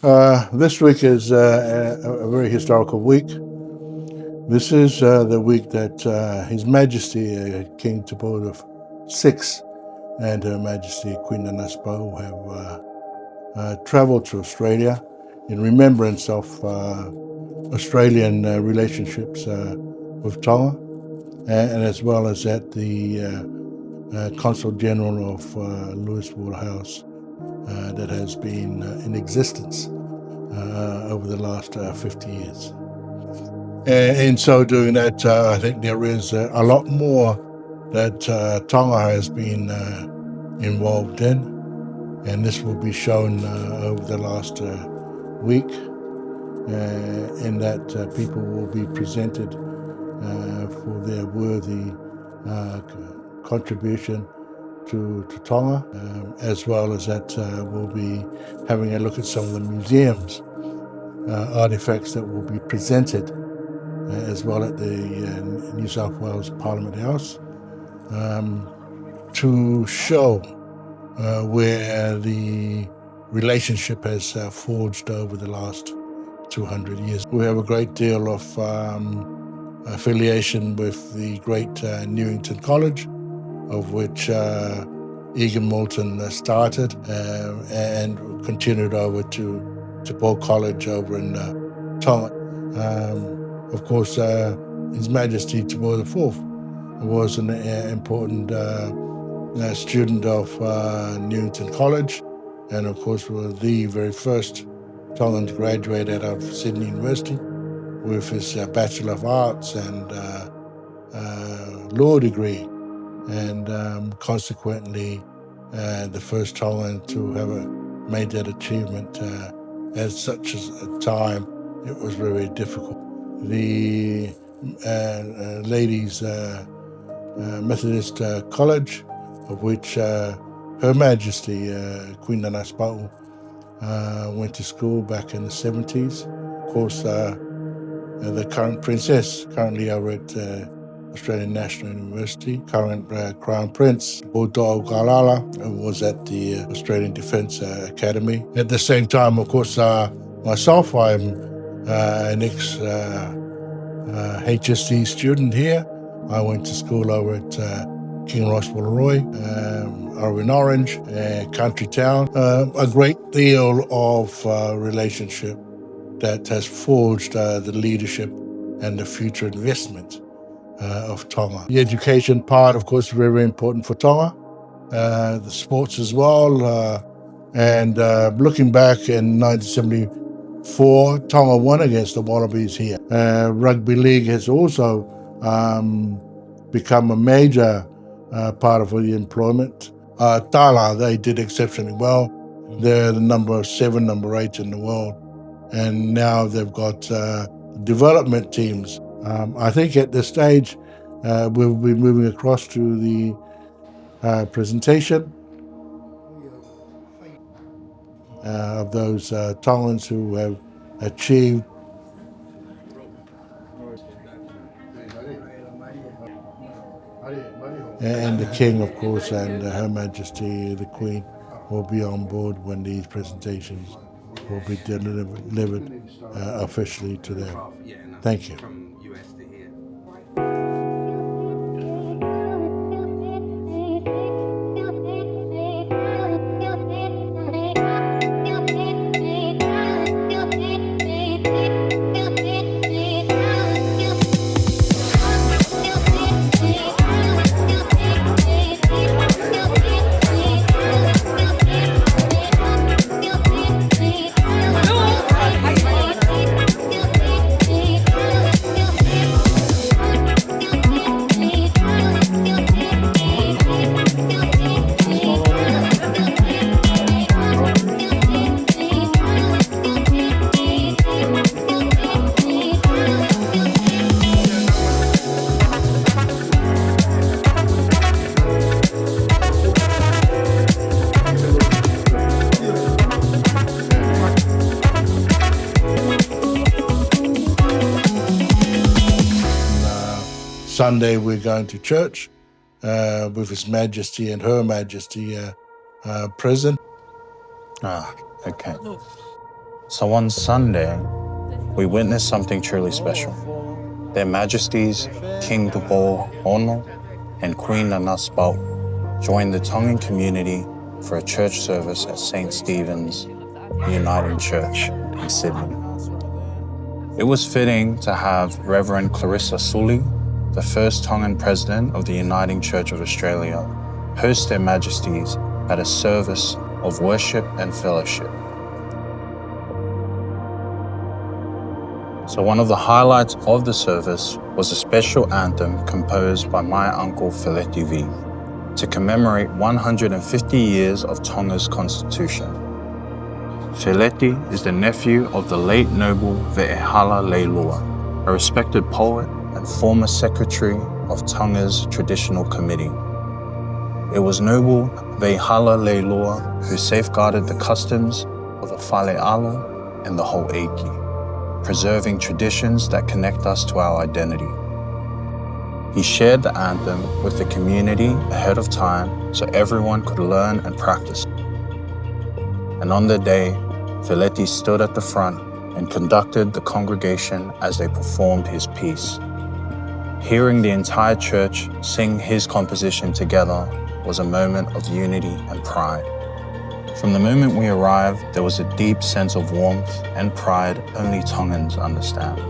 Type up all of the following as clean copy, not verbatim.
This week is a very historical week. This is the week that His Majesty King Tupou VI and Her Majesty Queen Nanaspo have travelled to Australia in remembrance of Australian relationships with Tonga, and as well as at the Consul General of Lewis Waterhouse that has been in existence over the last 50 years. In so doing that, I think there is a lot more that Tonga has been involved in, and this will be shown over the last week, in that people will be presented for their worthy contribution to Tonga, as well as that we'll be having a look at some of the museums artifacts that will be presented as well at the New South Wales Parliament House to show where the relationship has forged over the last 200 years. We have a great deal of affiliation with the great Newington College, of which Egan Moulton started and continued over to Paul College over in Tonga. Of course, His Majesty Tupou IV was an important student of Newington College, and of course was the very first Tongan to graduate out of Sydney University with his Bachelor of Arts and law degree, and consequently the first Tongan to have made that achievement at such a time. It was very difficult. The Ladies Methodist College, of which Her Majesty Queen Nanaspo went to school back in the 70s. Of course, the current princess, currently over at Australian National University, current Crown Prince Bodo Galala, was at the Australian Defence Academy. At the same time, of course, myself, I'm an ex-HSC student here. I went to school over at King Ross Woolloomooloo, over in Orange, country town. A great deal of relationship that has forged the leadership and the future investment of Tonga. The education part, of course, is very, very important for Tonga. The sports as well. And looking back in 1974, Tonga won against the Wallabies here. Rugby league has also become a major part of the employment. Tala, they did exceptionally well. They're the number 7, number 8 in the world. And now they've got development teams. I think at this stage, we'll be moving across to the presentation of those Tongans who have achieved and the King, of course, and Her Majesty the Queen will be on board when these presentations will be delivered officially to them. Thank you. Sunday we're going to church with His Majesty and Her Majesty present. Okay. So on Sunday, we witnessed something truly special. Their Majesties, King Tonga-Australia and Queen Naspau joined the Tongan community for a church service at St. Stephen's Uniting Church in Sydney. It was fitting to have Reverend Clarissa Sully, the first Tongan president of the Uniting Church of Australia, host Their Majesties at a service of worship and fellowship. So one of the highlights of the service was a special anthem composed by my uncle Feleti V to commemorate 150 years of Tonga's constitution. Feleti is the nephew of the late noble Vaea Leilua, a respected poet and former secretary of Tonga's traditional committee. It was noble Vaea Leilua who safeguarded the customs of the Falealo and the Ho'eiki, preserving traditions that connect us to our identity. He shared the anthem with the community ahead of time so everyone could learn and practice. And on the day, Feleti stood at the front and conducted the congregation as they performed his piece. Hearing the entire church sing his composition together was a moment of unity and pride. From the moment we arrived, there was a deep sense of warmth and pride only Tongans understand.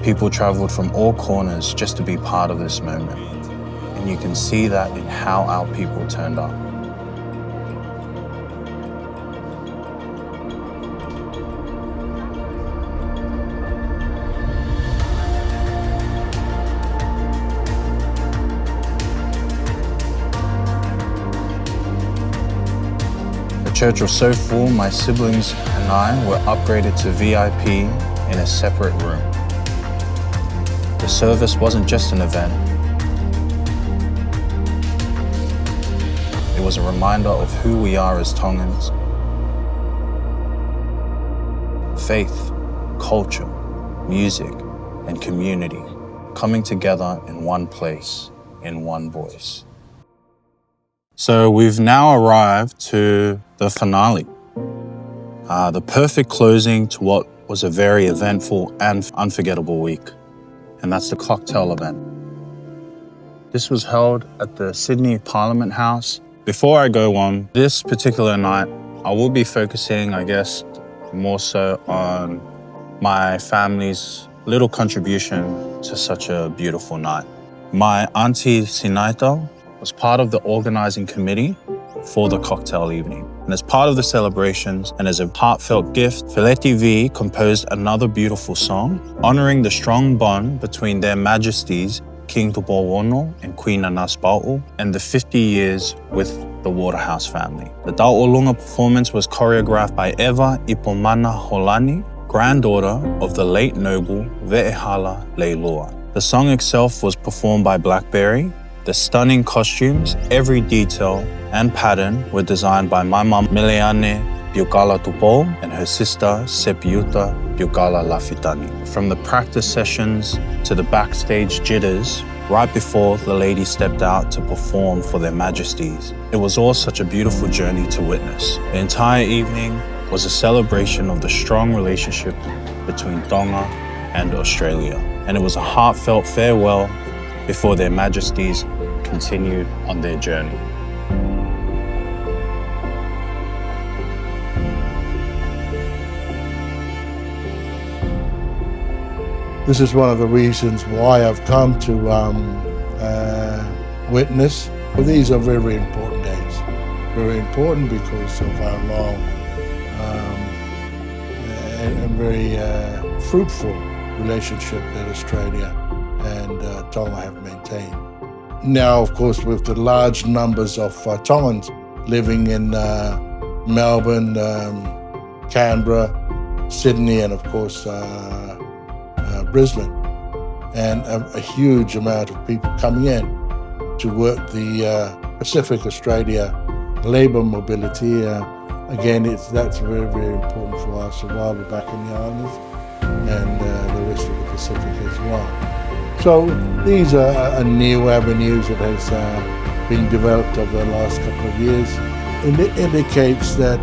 People traveled from all corners just to be part of this moment, and you can see that in how our people turned up. The church was so full, my siblings and I were upgraded to VIP in a separate room. The service wasn't just an event. It was a reminder of who we are as Tongans. Faith, culture, music, and community coming together in one place, in one voice. So we've now arrived to the finale, the perfect closing to what was a very eventful and unforgettable week, and that's the cocktail event. This was held at the Sydney Parliament House. Before I go on, this particular night, I will be focusing, I guess, more so on my family's little contribution to such a beautiful night. My auntie Sinaito was part of the organizing committee for the cocktail evening. And as part of the celebrations and as a heartfelt gift, Feleti V composed another beautiful song honoring the strong bond between Their Majesties, King Tonga-Australia and Queen Naspau, and the 50 years with the Waterhouse family. The Ta'olunga performance was choreographed by Eva Ipomana Holani, granddaughter of the late noble Vaea Leilua. The song itself was performed by Blackberry. The stunning costumes, every detail and pattern were designed by my mum Miliane Biukala Tupo and her sister Sepiuta Biukala Lafitani. From the practice sessions to the backstage jitters, right before the ladies stepped out to perform for Their Majesties, it was all such a beautiful journey to witness. The entire evening was a celebration of the strong relationship between Tonga and Australia, and it was a heartfelt farewell before Their Majesties continued on their journey. This is one of the reasons why I've come to witness. These are very important days. Very important because of our long and very fruitful relationship that Australia and Tonga have maintained. Now, of course, with the large numbers of Tongans living in Melbourne, Canberra, Sydney, and of course Brisbane, and a huge amount of people coming in to work the Pacific Australia labour mobility. Again, that's very, very important for our survival back in the islands and the rest of the Pacific as well. So these are new avenues that has been developed over the last couple of years. And it indicates that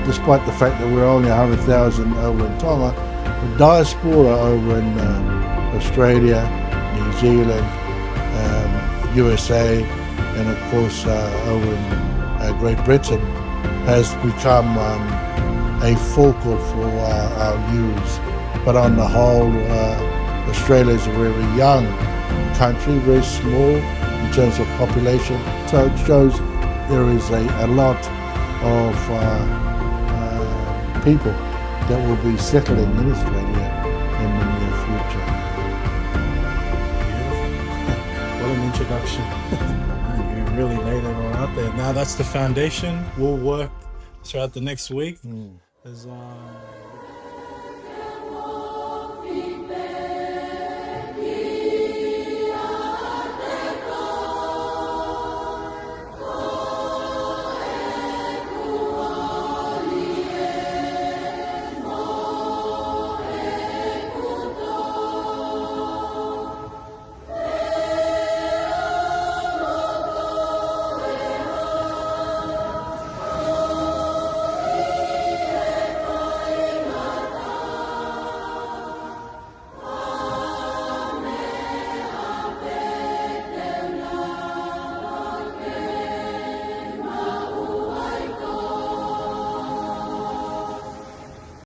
despite the fact that we're only 100,000 over in Tonga, the diaspora over in Australia, New Zealand, USA, and of course over in Great Britain has become a focal for our use. But on the whole, Australia is a very young country, very small in terms of population. So it shows there is a lot of people that will be settling in Australia in the near future. Beautiful. What an introduction. You really laid it all out there. Now that's the foundation. We'll work throughout the next week. As